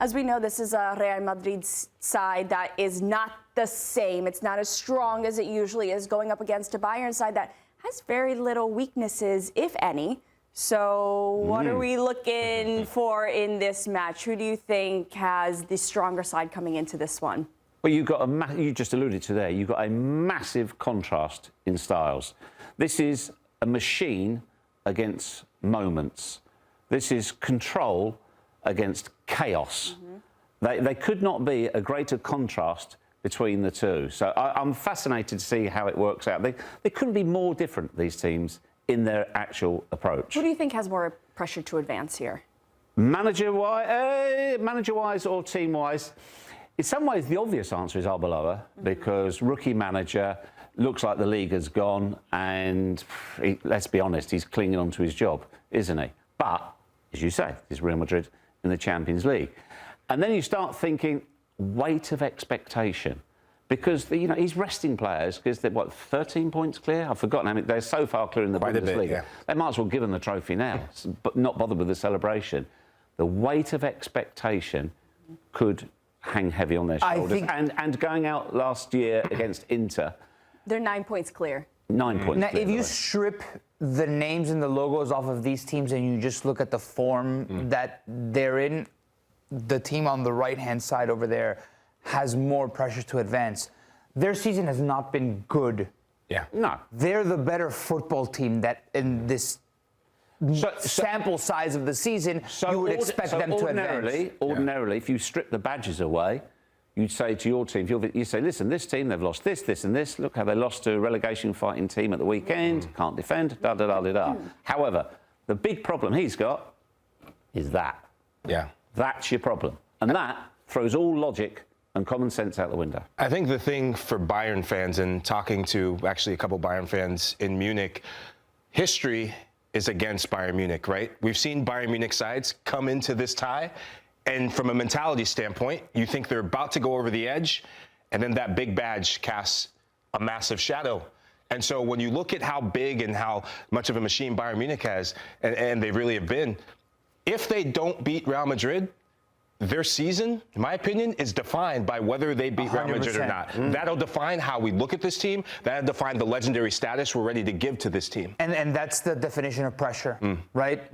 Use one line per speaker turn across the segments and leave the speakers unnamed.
As we know, this is a Real Madrid side that is not the same. It's not as strong as it usually is, going up against a Bayern side that has very little weaknesses, if any. So what are we looking for in this match? Who do you think has the stronger side coming into this one?
Well, you just alluded to there, you've got a massive contrast in styles. This is a machine against moments. This is control against chaos. They could not be a greater contrast between the two. So I'm fascinated to see how it works out. They couldn't be more different, these teams, in their actual approach.
Who do you think has more pressure to advance here?
Manager-wise or team-wise, in some ways the obvious answer is Arbeloa, because rookie manager, looks like the league has gone, and let's be honest, he's clinging on to his job, isn't he? But, as you say, it's Real Madrid in the Champions League. And then you start thinking, weight of expectation. Because, he's resting players, because they're, 13 points clear? I've forgotten how many. They're so far clear in the Bundesliga. Yeah. They might as well give them the trophy now, but not bother with the celebration. The weight of expectation could hang heavy on their shoulders. And going out last year against Inter...
They're 9 points clear.
9 points
now,
clear.
If you strip the names and the logos off of these teams and you just look at the form that they're in, the team on the right-hand side over there has more pressure to advance. Their season has not been good.
Yeah. No.
They're the better football team that in this sample size of the season, you would expect them to advance.
Ordinarily, if you strip the badges away, you'd say to your team, you say, listen, this team, they've lost this, this and this. Look how they lost to a relegation fighting team at the weekend. Can't defend, da-da-da-da-da. However, the big problem he's got is that.
Yeah.
That's your problem. And that throws all logic and common sense out the window.
I think the thing for Bayern fans, and talking to actually a couple Bayern fans in Munich, history is against Bayern Munich, right? We've seen Bayern Munich sides come into this tie, and from a mentality standpoint, you think they're about to go over the edge, and then that big badge casts a massive shadow. And so when you look at how big and how much of a machine Bayern Munich has, and they really have been, if they don't beat Real Madrid, their season, in my opinion, is defined by whether they beat 100%. Real Madrid or not. That'll define how we look at this team. That'll define the legendary status we're ready to give to this team.
And that's the definition of pressure, right?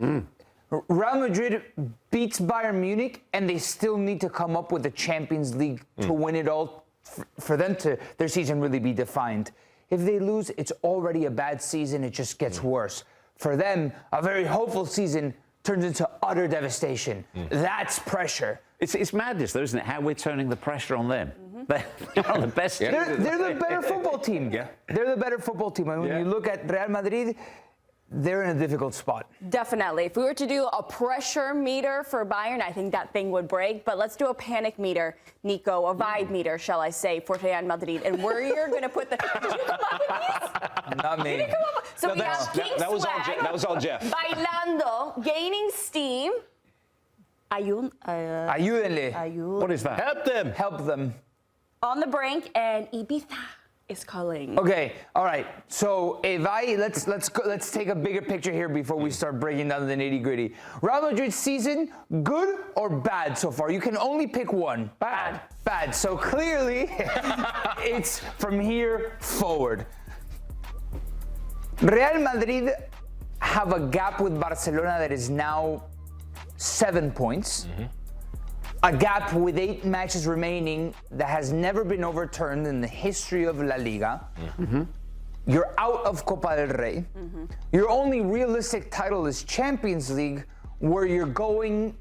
Real Madrid beats Bayern Munich, and they still need to come up with the Champions League to win it all, for them to their season really be defined. If they lose, it's already a bad season. It just gets worse. For them, a very hopeful season turns into utter devastation. That's pressure.
It's madness, though, isn't it? How we're turning the pressure on them. They're the best team.
They're the better football team.
Yeah.
They're the better football team. And when you look at Real Madrid, they're in a difficult spot.
Definitely. If we were to do a pressure meter for Bayern, I think that thing would break. But let's do a panic meter, Nico, a vibe meter, shall I say, for Real Madrid. And where you're going to put the... Did you come up with these?
Not me.
So we have King Swag,
that was all Jeff.
Bailando, gaining steam.
Ayúdenle.
What is that?
Help them.
Help them.
On the brink, and Ibiza is calling.
Okay, all right. So, let's take a bigger picture here before we start breaking down the nitty-gritty. Real Madrid's season, good or bad so far? You can only pick one.
Bad.
Bad. So clearly, it's from here forward. Real Madrid have a gap with Barcelona that is now 7 points. A gap with 8 matches remaining that has never been overturned in the history of La Liga. You're out of Copa del Rey. Your only realistic title is Champions League, where you're going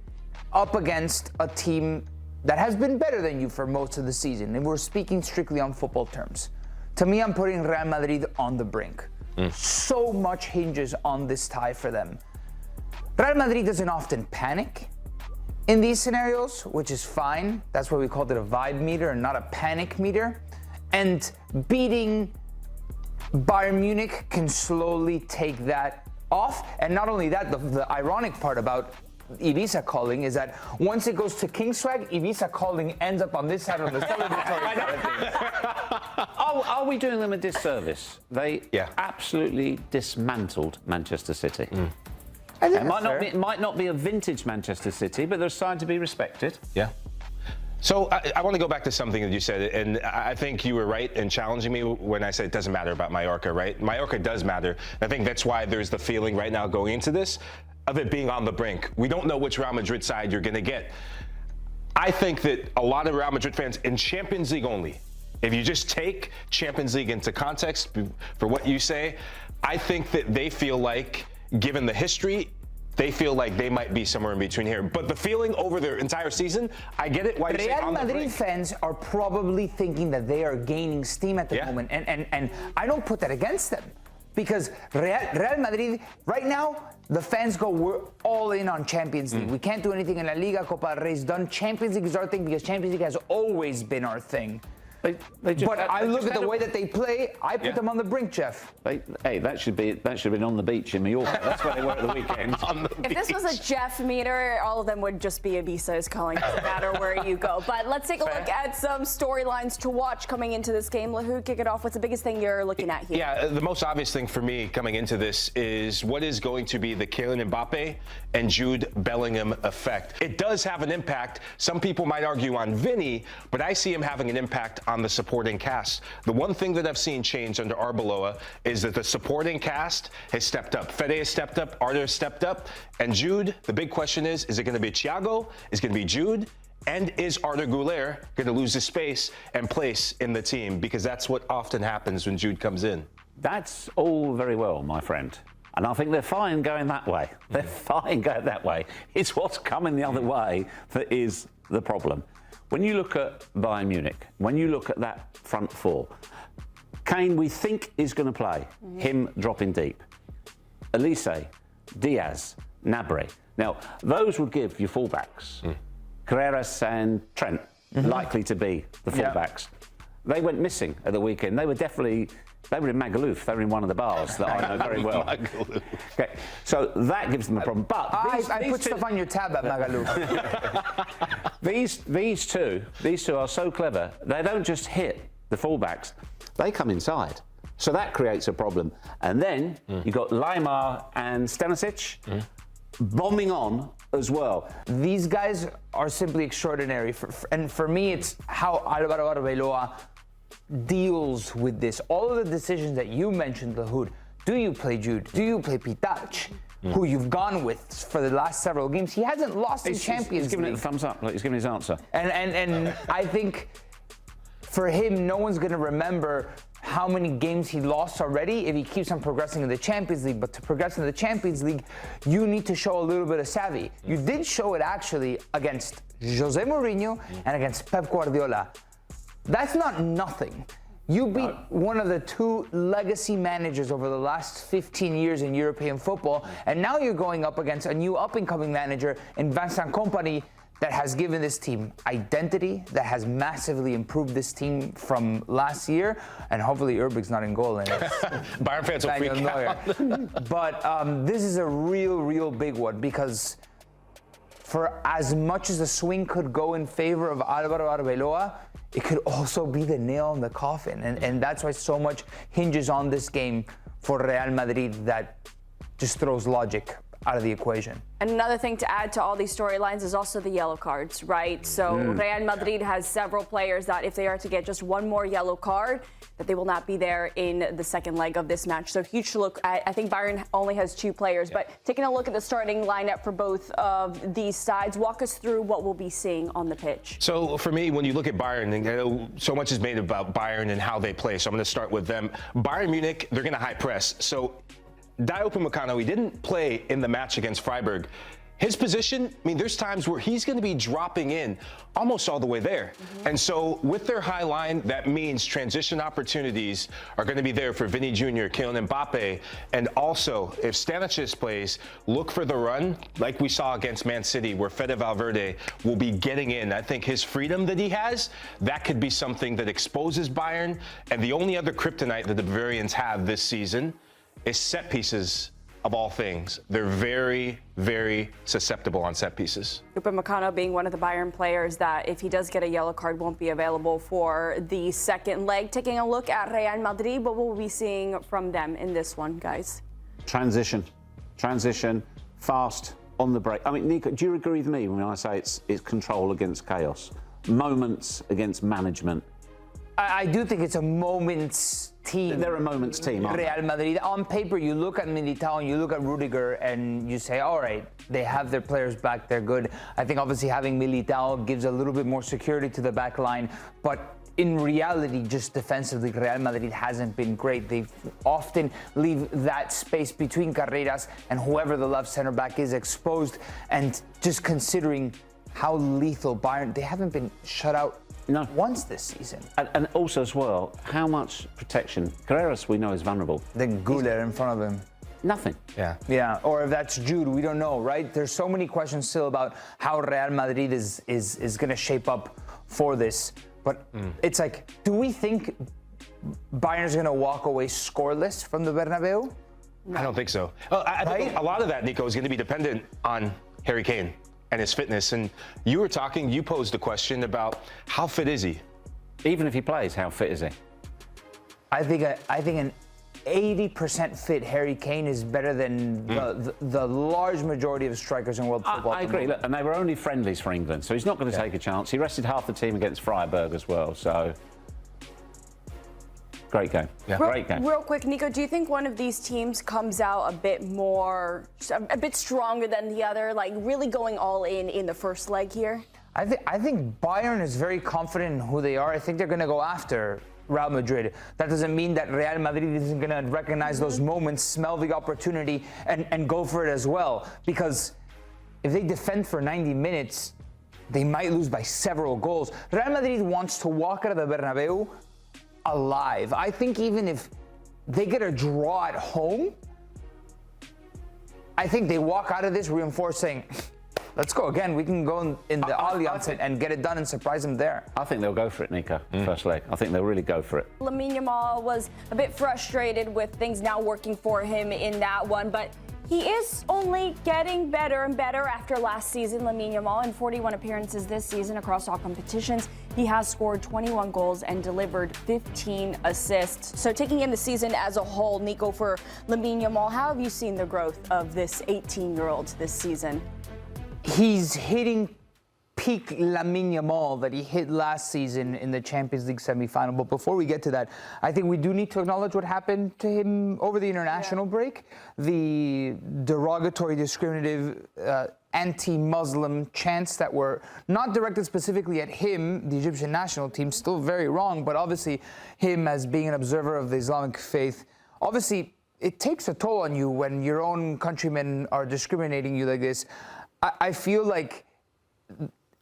up against a team that has been better than you for most of the season. And we're speaking strictly on football terms. To me, I'm putting Real Madrid on the brink. So much hinges on this tie for them. Real Madrid doesn't often panic in these scenarios, which is fine. That's why we called it a vibe meter and not a panic meter. And beating Bayern Munich can slowly take that off. And not only that, the ironic part about Ibiza calling is that once it goes to King Swag, Ibiza calling ends up on this side of the celebratory side of things.
Are we doing them a disservice? They absolutely dismantled Manchester City. It might not be a vintage Manchester City, but they're starting to be respected.
Yeah. So I want to go back to something that you said, and I think you were right in challenging me when I said it doesn't matter about Mallorca, right? Mallorca does matter. I think that's why there's the feeling right now going into this of it being on the brink. We don't know which Real Madrid side you're going to get. I think that a lot of Real Madrid fans in Champions League only, if you just take Champions League into context for what you say, I think that they feel like, given the history, they feel like they might be somewhere in between here. But the feeling over their entire season, I get it. Why you say
Real
on the
Madrid
brink.
fans are probably thinking that they are gaining steam at the moment. And I don't put that against them. Because Real Madrid, right now, the fans go, we're all in on Champions League. We can't do anything in La Liga, Copa del Rey is done. Champions League is our thing because Champions League has always been our thing. But I look at the way that they play, I put them on the brink, Jeff.
Hey, that should have been on the beach in Mallorca. That's where they were at the weekend.
If this was a Jeff meter, all of them would just be Ibiza's calling. Doesn't matter where you go. But let's take a look at some storylines to watch coming into this game. Who kick it off? What's the biggest thing you're looking at here?
Yeah, the most obvious thing for me coming into this is what is going to be the Kylian Mbappé and Jude Bellingham effect. It does have an impact. Some people might argue on Vinny, but I see him having an impact on the supporting cast. The one thing that I've seen change under Arbeloa is that the supporting cast has stepped up. Fede has stepped up, Arda has stepped up, and Jude, the big question is it going to be Thiago? Is it going to be Jude? And is Arda Güler going to lose his space and place in the team? Because that's what often happens when Jude comes in.
That's all very well, my friend. And I think they're fine going that way. They're fine going that way. It's what's coming the other way that is the problem. When you look at Bayern Munich, when you look at that front four, Kane, we think, is going to play. Him dropping deep. Olise, Díaz, Gnabry. Now, those would give you fullbacks. Carreras and Trent, likely to be the fullbacks. They went missing at the weekend. They were in Magaluf. They were in one of the bars that I know very well. Okay, so that gives them a problem. But
I put stuff on your tab at Magaluf.
These two are so clever. They don't just hit the fullbacks; they come inside. So that creates a problem. And then you've got Lamine and Stanisic bombing on as well.
These guys are simply extraordinary. And for me, it's how Alvaro Arbeloa deals with this. All of the decisions that you mentioned, Lahoud. Do you play Jude? Do you play Pitach? Who you've gone with for the last several games? He hasn't lost in Champions League.
He's giving it the thumbs up. Like he's giving his answer.
And I think for him, no one's going to remember how many games he lost already if he keeps on progressing in the Champions League. But to progress in the Champions League, you need to show a little bit of savvy. You did show it actually against Jose Mourinho and against Pep Guardiola. That's not nothing. You beat one of the two legacy managers over the last 15 years in European football, and now you're going up against a new up-and-coming manager in Vincent Kompany that has given this team identity, that has massively improved this team from last year, and hopefully Urbic's not in goal. And
Bayern fans will freak out.
But this is a real big one, because for as much as the swing could go in favor of Alvaro Arbeloa, it could also be the nail in the coffin. And that's why so much hinges on this game for Real Madrid that just throws logic out of the equation.
And another thing to add to all these storylines is also the yellow cards, right? So Real Madrid has several players that if they are to get just one more yellow card, that they will not be there in the second leg of this match. So huge look. I think Bayern only has 2 players, but taking a look at the starting lineup for both of these sides, walk us through what we'll be seeing on the pitch. So
for me, when you look at Bayern, and I know so much is made about Bayern and how they play, so I'm going to start with them. Bayern Munich, they're going to high press. So Dayot Upamecano, he didn't play in the match against Freiburg. His position, I mean, there's times where he's going to be dropping in almost all the way there. And so with their high line, that means transition opportunities are going to be there for Vinny Jr., Kylian Mbappé, and also if Stanisic plays, look for the run like we saw against Man City where Fede Valverde will be getting in. I think his freedom that he has, that could be something that exposes Bayern. And the only other kryptonite that the Bavarians have this season is set pieces. Of all things, they're very susceptible on set pieces.
Upamecano being one of the Bayern players that, if he does get a yellow card, won't be available for the second leg. Taking a look at Real Madrid, what will we be seeing from them in this one, guys?
Transition, fast, on the break. I mean, Nico, do you agree with me when I say it's control against chaos? Moments against management.
I do think it's a moments team.
They're a moments team, aren't
Real Madrid. On paper, you look at Militao and you look at Rudiger and you say, all right, they have their players back, they're good. I think obviously having Militao gives a little bit more security to the back line, but in reality, just defensively, Real Madrid hasn't been great. They often leave that space between carreras and whoever the left center back is exposed. And just considering how lethal Bayern, they haven't been shut out once this season.
And also as well, how much protection? Carreras, we know, is vulnerable.
Then Guller in front of him.
Nothing.
Yeah, or if that's Jude, we don't know, right? There's so many questions still about how Real Madrid is going to shape up for this. But it's like, do we think Bayern's going to walk away scoreless from the Bernabeu?
I don't think so. I think a lot of that, Nico, is going to be dependent on Harry Kane and his fitness. And you posed a question about how fit is he?
Even if he plays, how fit is he?
I think an 80% fit Harry Kane is better than the large majority of strikers in world football.
I agree. Look, and they were only friendlies for England, so he's not going to take a chance. He rested half the team against Freiburg as well, so great game. Yeah. Great game.
Real quick, Nico, do you think one of these teams comes out a bit stronger than the other, like really going all in the first leg here?
I think Bayern is very confident in who they are. I think they're going to go after Real Madrid. That doesn't mean that Real Madrid isn't going to recognize those moments, smell the opportunity, and go for it as well. Because if they defend for 90 minutes, they might lose by several goals. Real Madrid wants to walk out of the Bernabeu alive. I think even if they get a draw at home, I think they walk out of this reinforcing, let's go again. We can go in the Allianz and get it done and surprise them there.
I think they'll go for it, Nico, first leg. I think they'll really go for it.
Lamine Yamal was a bit frustrated with things not working for him in that one, but he is only getting better and better after last season. Lamine Yamal, in 41 appearances this season across all competitions, he has scored 21 goals and delivered 15 assists. So taking in the season as a whole, Nico, for Lamine Yamal, how have you seen the growth of this 18-year-old this season?
He's hitting peak Lamine Yamal that he hit last season in the Champions League semifinal. But before we get to that, I think we do need to acknowledge what happened to him over the international break. The derogatory, discriminative, anti-Muslim chants that were not directed specifically at him, the Egyptian national team, still very wrong, but obviously him as being an observer of the Islamic faith. Obviously, it takes a toll on you when your own countrymen are discriminating you like this. I feel like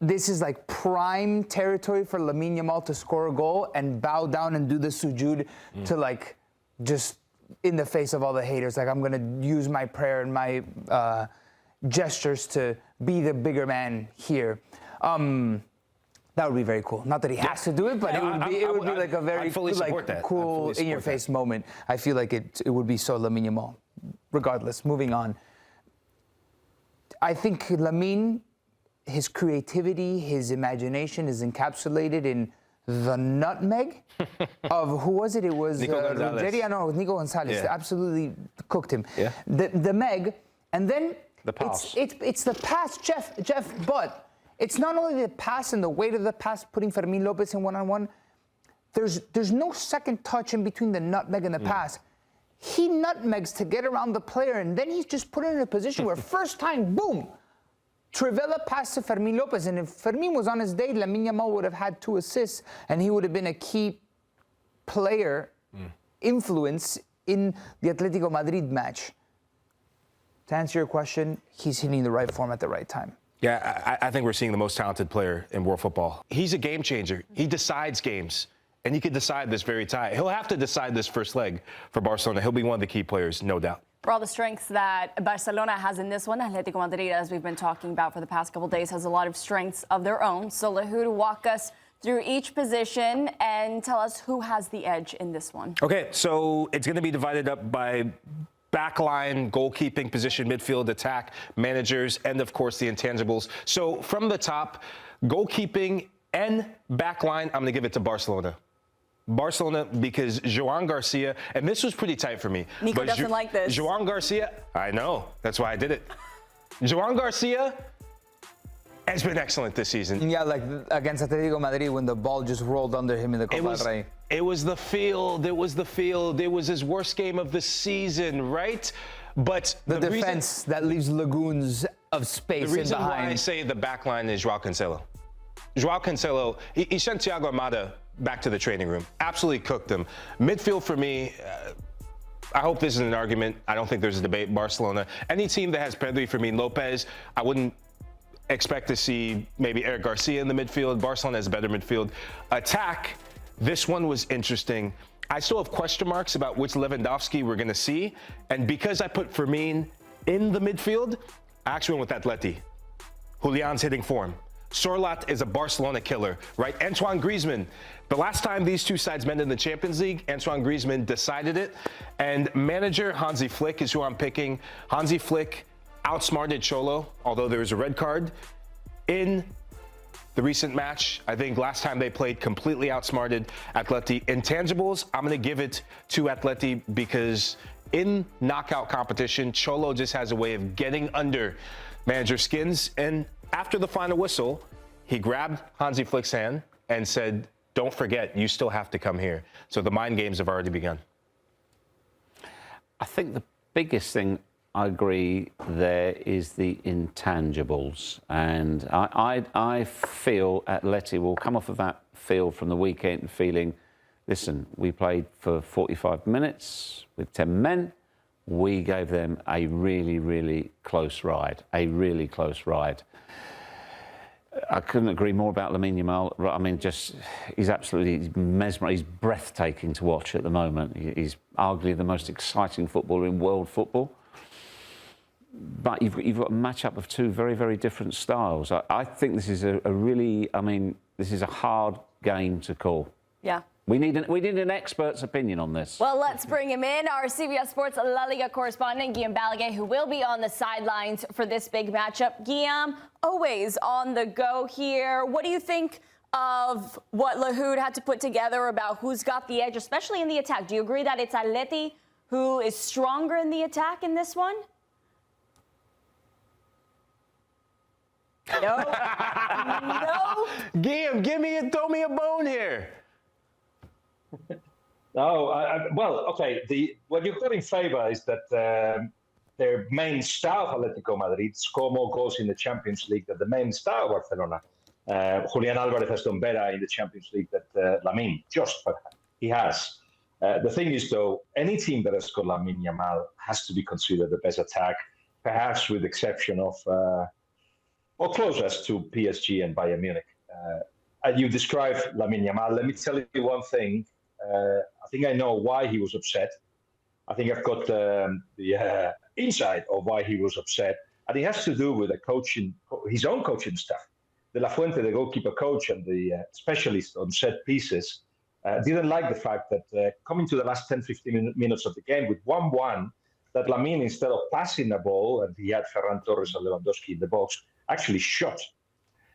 this is like prime territory for Lamine Yamal to score a goal and bow down and do the sujood to like just in the face of all the haters. Like, I'm going to use my prayer and my gestures to be the bigger man here. That would be very cool. Not that he has to do it, but it would be like a very cool in-your-face moment. I feel like it would be so Lamine Yamal. Regardless, moving on. I think Lamine, his creativity, his imagination is encapsulated in the nutmeg of, who was it? It was
Nico Gonzalez.
Nico Gonzalez.
Yeah.
Absolutely cooked him.
Yeah.
The meg, and then
the pass.
It's the pass, Jeff, but it's not only the pass and the weight of the pass, putting Fermin Lopez in one-on-one. There's no second touch in between the nutmeg and the pass. He nutmegs to get around the player, and then he's just put in a position where first time, boom, Trivela passed to Fermin Lopez, and if Fermin was on his day, Lamine Yamal would have had 2 assists, and he would have been a key player influence in the Atlético Madrid match. To answer your question, he's hitting the right form at the right time.
Yeah, I think we're seeing the most talented player in world football. He's a game changer. He decides games. And he could decide this very tie. He'll have to decide this first leg for Barcelona. He'll be one of the key players, no doubt.
For all the strengths that Barcelona has in this one, Atlético Madrid, as we've been talking about for the past couple days, has a lot of strengths of their own. So Lehu, walk us through each position and tell us who has the edge in this one.
Okay, so it's going to be divided up by backline, goalkeeping position, midfield, attack, managers, and of course the intangibles. So from the top, goalkeeping and backline, I'm going to give it to Barcelona. Barcelona, because Joan Garcia, and this was pretty tight for me.
Nico doesn't like this.
Joan Garcia, I know. That's why I did it. Joan Garcia has been excellent this season.
Yeah, like against Atlético Madrid when the ball just rolled under him in the Copa del Rey.
It was the field. It was the field. It was his worst game of the season, right? But
The defense that leaves lagoons of space
the reason
in behind.
why I say the back line is Joao Cancelo. Joao Cancelo, he sent Thiago Almada back to the training room. Absolutely cooked him. Midfield for me, I hope this isn't an argument. I don't think there's a debate. Barcelona, any team that has Pedri, Fermin, Lopez, I wouldn't expect to see maybe Eric Garcia in the midfield. Barcelona has a better midfield. Attack, this one was interesting. I still have question marks about which Lewandowski we're going to see. And because I put Fermin in the midfield, I actually went with Atleti. Julian's hitting form. Sorloth is a Barcelona killer, right? Antoine Griezmann. The last time these two sides met in the Champions League, Antoine Griezmann decided it. And manager Hansi Flick is who I'm picking. Hansi Flick outsmarted Cholo, although there was a red card in the recent match. I think last time they played, completely outsmarted Atleti. Intangibles, I'm going to give it to Atleti because in knockout competition, Cholo just has a way of getting under manager skins. And after the final whistle, he grabbed Hansi Flick's hand and said, "Don't forget, you still have to come here." So the mind games have already begun.
I think the biggest thing I agree there is the intangibles. And I feel Atleti will come off of that field from the weekend feeling, listen, we played for 45 minutes with 10 men. We gave them a really, really close ride, I couldn't agree more about Lamine Yamal. I mean, he's absolutely mesmerizing. He's breathtaking to watch at the moment. He's arguably the most exciting footballer in world football. But you've got a matchup of two very, very different styles. I think this is a really, this is a hard game to call.
Yeah.
We need an expert's opinion on this.
Well, let's bring him in, our CBS Sports La Liga correspondent, Guillem Balague, who will be on the sidelines for this big matchup. Guillem, always on the go here. What do you think of what Lahoud had to put together about who's got the edge, especially in the attack? Do you agree that it's Atleti who is stronger in the attack in this one? No. No.
Guillem, throw me a bone here.
No, well, okay. What you've got in favour is that their main star of Atlético Madrid score more goals in the Champions League than the main star of Barcelona. Julian Alvarez has done better in the Champions League than Lamine, but he has. The thing is, though, any team that has got Lamine Yamal has to be considered the best attack, perhaps with the exception of, or closest to PSG and Bayern Munich. You described Lamine Yamal. Let me tell you one thing. I think I know why he was upset. I think I've got the insight of why he was upset. And it has to do with his own coaching staff. De La Fuente, the goalkeeper coach and the specialist on set pieces, didn't like the fact that coming to the last 10, 15 minutes of the game with 1-1, that Lamine, instead of passing the ball, and he had Ferran Torres and Lewandowski in the box, actually shot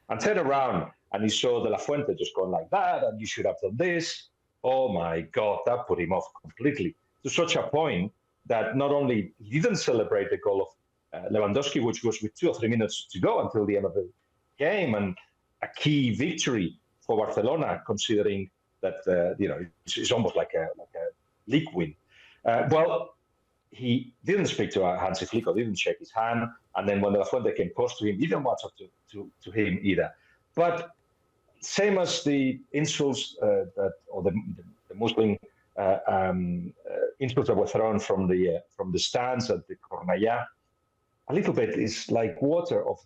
and turned around. And he saw De La Fuente just going like that, and you should have done this. Oh my God, that put him off completely, to such a point that not only he didn't celebrate the goal of Lewandowski, which was with 2 or 3 minutes to go until the end of the game, and a key victory for Barcelona, considering that it's almost like a league win. Well, he didn't speak to Hansi Flick, or didn't shake his hand, and then when De La Fuente came close to him, he didn't watch up to him either. But same as the insults or the Muslim insults that were thrown from the stands at the Cornellà, a little bit is like water of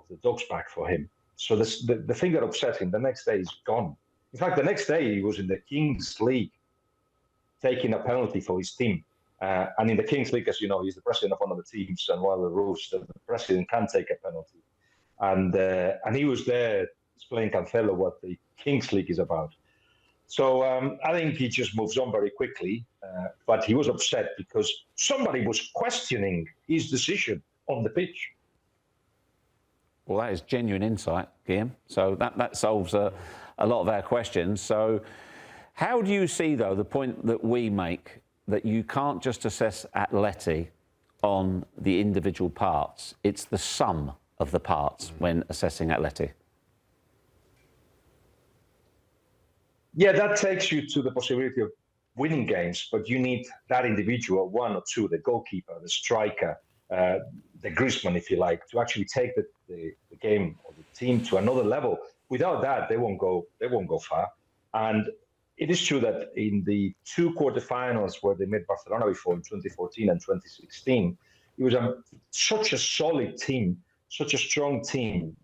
the dog's back for him. So the thing that upset him, the next day is gone. In fact, the next day he was in the Kings League taking a penalty for his team. And in the Kings League, as you know, he's the president of one of the teams, and one of the rules that the president can take a penalty. And he was there explaining Cancelo what the Kings League is about. So I think he just moves on very quickly, but he was upset because somebody was questioning his decision on the pitch.
Well, that is genuine insight, Guillem. So that solves a lot of our questions. So how do you see, though, the point that we make that you can't just assess Atleti on the individual parts. It's the sum of the parts when assessing Atleti.
Yeah, that takes you to the possibility of winning games, but you need that individual, one or two, the goalkeeper, the striker, the Griezmann, if you like, to actually take the game or the team to another level. Without that, they won't go far. And it is true that in the two quarterfinals where they met Barcelona before in 2014 and 2016, it was such a solid team, such a strong team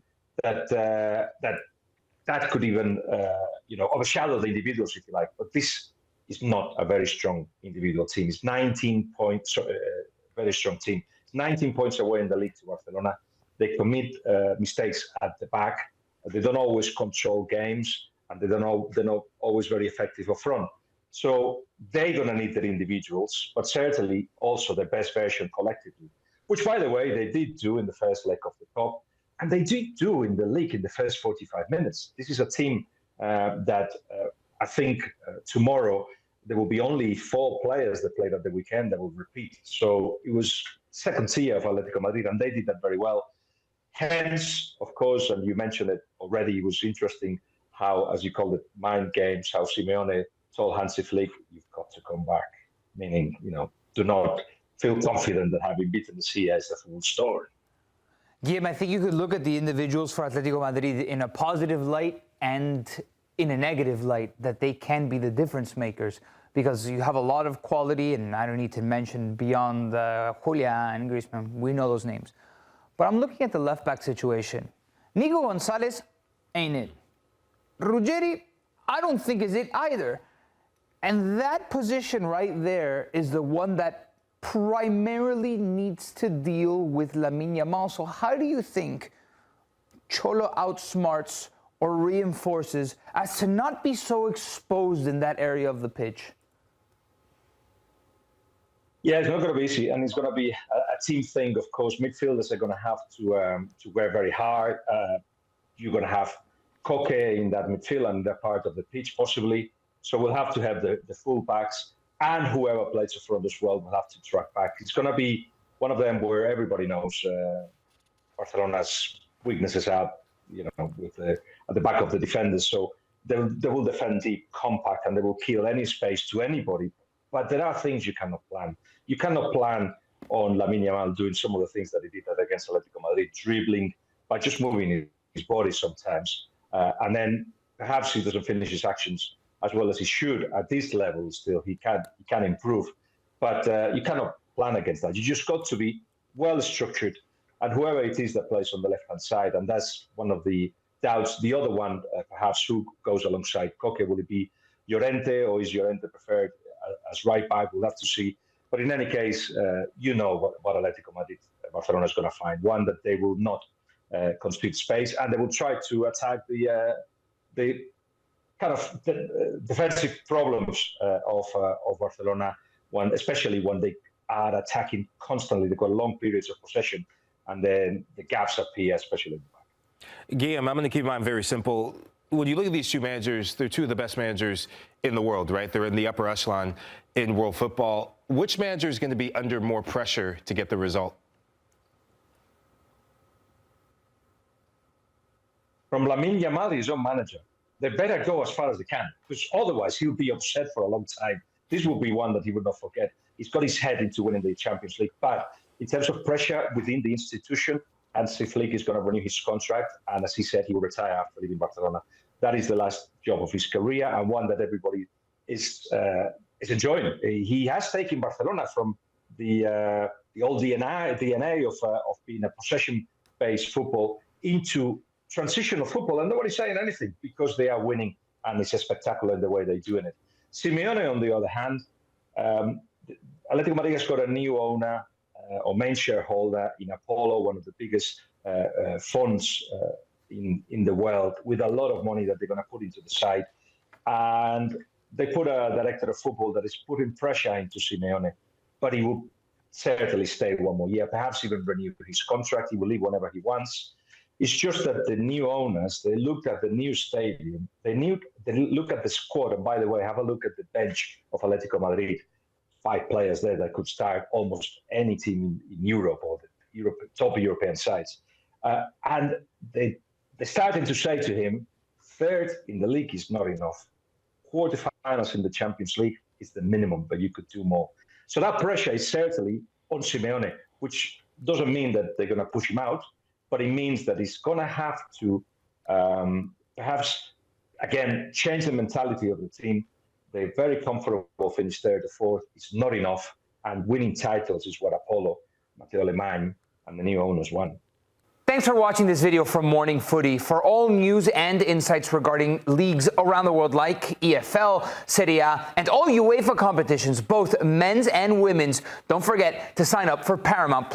that that could even overshadow the individuals, if you like. But this is not a very strong individual team. It's 19 points, very strong team. It's 19 points away in the league to Barcelona. They commit mistakes at the back. They don't always control games, and they're not always very effective up front. So they're going to need their individuals, but certainly also their best version collectively, which, by the way, they did do in the first leg of the cup, and they did do in the league in the first 45 minutes. This is a team that I think tomorrow there will be only 4 players that played at the weekend that will repeat. So it was second tier of Atletico Madrid, and they did that very well. Hence, of course, and you mentioned it already, it was interesting how, as you called it, mind games, how Simeone told Hansi Flick, you've got to come back, meaning, do not feel confident that having beaten the CS is the full story.
Guillem, I think you could look at the individuals for Atletico Madrid in a positive light and in a negative light, that they can be the difference makers, because you have a lot of quality, and I don't need to mention beyond Julian and Griezmann, we know those names. But I'm looking at the left-back situation. Nico Gonzalez ain't it. Ruggeri, I don't think is it either. And that position right there is the one that primarily needs to deal with Lamine Yamal. So how do you think Cholo outsmarts or reinforces as to not be so exposed in that area of the pitch?
Yeah, it's not going to be easy, and it's going to be a team thing, of course. Midfielders are going to have to work very hard. You're going to have Koke in that midfield and that part of the pitch, possibly. So we'll have to have the full backs, and whoever plays the front as well will have to track back. It's going to be one of them where everybody knows Barcelona's weaknesses are, at the back of the defenders. So they will defend deep, compact, and they will kill any space to anybody. But there are things you cannot plan. You cannot plan on Lamine Yamal doing some of the things that he did against Atletico Madrid, dribbling by just moving his body sometimes. And then perhaps he doesn't finish his actions as well as he should at this level. Still, he can improve. But you cannot plan against that. You just got to be well structured. And whoever it is that plays on the left-hand side, and that's one of the doubts. The other one, perhaps, who goes alongside Koke, will it be Llorente, or is Llorente preferred as right back? We'll have to see. But in any case, what Atletico Madrid, Barcelona is going to find. One, that they will not concede space, and they will try to attack the kind of defensive problems of Barcelona, especially when they are attacking constantly. They've got long periods of possession, and then the gaps appear, especially in the back.
Guillem, I'm going to keep mine very simple. When you look at these two managers, they're two of the best managers in the world, right? They're in the upper echelon in world football. Which manager is going to be under more pressure to get the result?
From Lamine Yamal, his own manager. They better go as far as they can, because otherwise he'll be upset for a long time. This will be one that he will not forget. He's got his head into winning the Champions League. But in terms of pressure within the institution, Hansi Flick is going to renew his contract, and as he said, he will retire after leaving Barcelona. That is the last job of his career, and one that everybody is enjoying. He has taken Barcelona from the old DNA of being a possession-based football into transitional football, and nobody's saying anything because they are winning, and it's spectacular in the way they're doing it. Simeone, on the other hand, Atletico Madrid has got a new owner or main shareholder in Apollo, one of the biggest funds in the world, with a lot of money that they're going to put into the side. And they put a director of football that is putting pressure into Simeone, but he will certainly stay one more year, perhaps even renew his contract. He will leave whenever he wants. It's just that the new owners, they looked at the new stadium, they look at the squad, and by the way, have a look at the bench of Atletico Madrid. 5 players there that could start almost any team in Europe or the top European sides. And they're starting to say to him, third in the league is not enough. Quarterfinals in the Champions League is the minimum, but you could do more. So that pressure is certainly on Simeone, which doesn't mean that they're going to push him out, but it means that he's going to have to perhaps, again, change the mentality of the team. They're very comfortable finish third or fourth. It's not enough. And winning titles is what Apollo, Matteo Alemany, and the new owners want.
Thanks for watching this video from Morning Footy. For all news and insights regarding leagues around the world like EFL, Serie A, and all UEFA competitions, both men's and women's, don't forget to sign up for Paramount+.